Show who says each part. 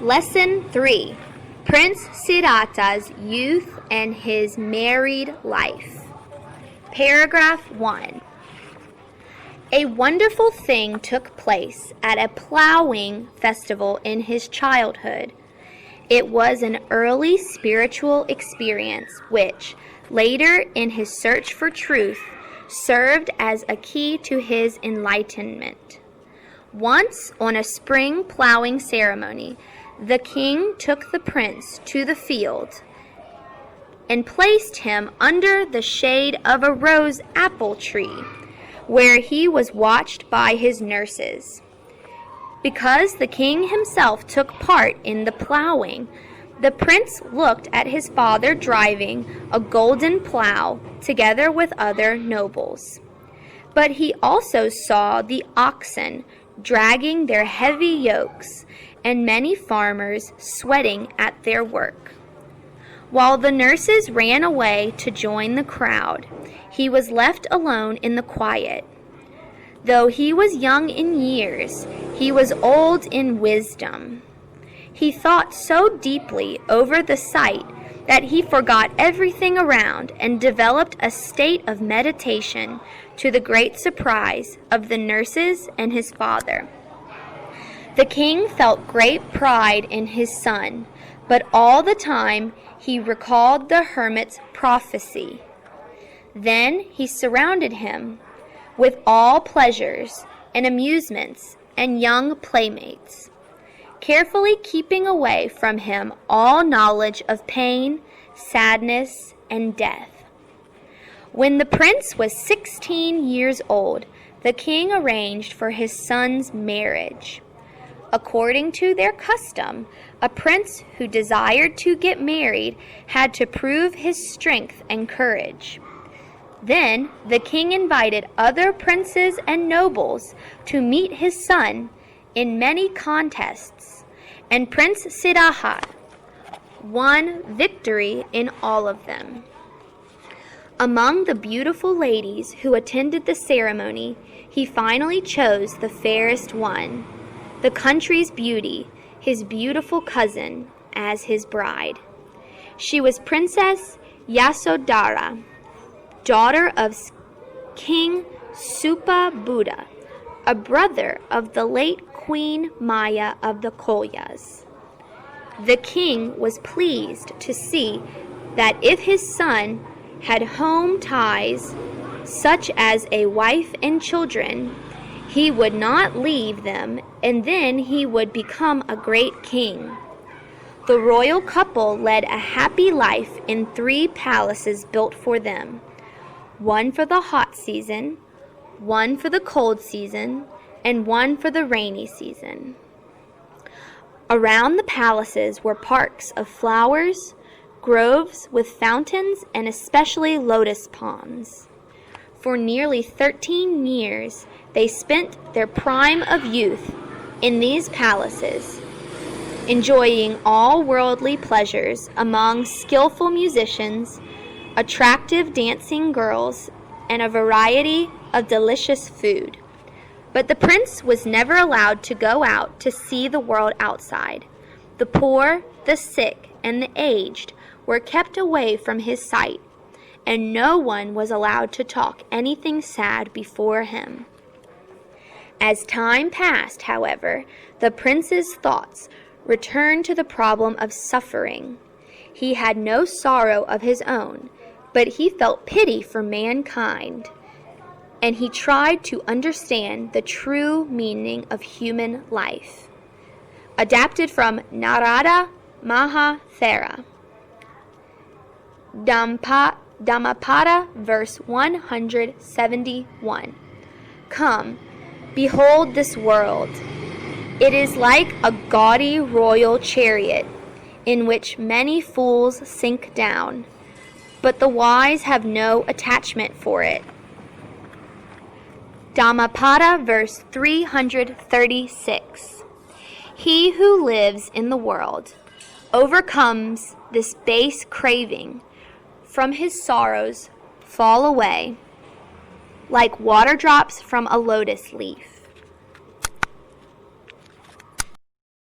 Speaker 1: Lesson 3. Prince Siddhartha's Youth and His Married Life. Paragraph 1. A wonderful thing took place at a plowing festival in his childhood. It was an early spiritual experience which, later in his search for truth, served as a key to his enlightenment. Once, on a spring plowing ceremony, the king took the prince to the field and placed him under the shade of a rose apple tree, where he was watched by his nurses. Because the king himself took part in the plowing, the prince looked at his father driving a golden plow together with other nobles. But he also saw the oxen dragging their heavy yokes and many farmers sweating at their work. While the nurses ran away to join the crowd, he was left alone in the quiet. Though he was young in years, he was old in wisdom. He thought so deeply over the sight that he forgot everything around and developed a state of meditation, to the great surprise of the nurses and his father. The king felt great pride in his son, but all the time he recalled the hermit's prophecy. Then he surrounded him with all pleasures and amusements and young playmates, carefully keeping away from him all knowledge of pain, sadness, and death. When the prince was 16 years old, the king arranged for his son's marriage. According to their custom, a prince who desired to get married had to prove his strength and courage. Then the king invited other princes and nobles to meet his son in many contests, and Prince Siddhartha won victory in all of them. Among the beautiful ladies who attended the ceremony, he finally chose the fairest one, the country's beauty, his beautiful cousin, as his bride. She was Princess Yasodhara, daughter of King Supabuddha, a brother of the late Queen Maya of the Kolyas. The king was pleased to see that if his son had home ties, such as a wife and children, he would not leave them, and then he would become a great king. The royal couple led a happy life in 3 palaces built for them, one for the hot season, one for the cold season, and one for the rainy season. Around the palaces were parks of flowers, groves with fountains, and especially lotus ponds. For nearly 13 years, they spent their prime of youth in these palaces, enjoying all worldly pleasures among skillful musicians, attractive dancing girls, and a variety of delicious food. But the prince was never allowed to go out to see the world outside. The poor, the sick, and the aged were kept away from his sight, and no one was allowed to talk anything sad before him. As time passed, however, the prince's thoughts returned to the problem of suffering. He had no sorrow of his own, but he felt pity for mankind, and he tried to understand the true meaning of human life. Adapted from Narada Mahathera. Dhammapada, verse 171. Come, behold this world. It is like a gaudy royal chariot, in which many fools sink down, but the wise have no attachment for it. Dhammapada, verse 336. He who lives in the world overcomes this base craving, from his sorrows fall away like water drops from a lotus leaf.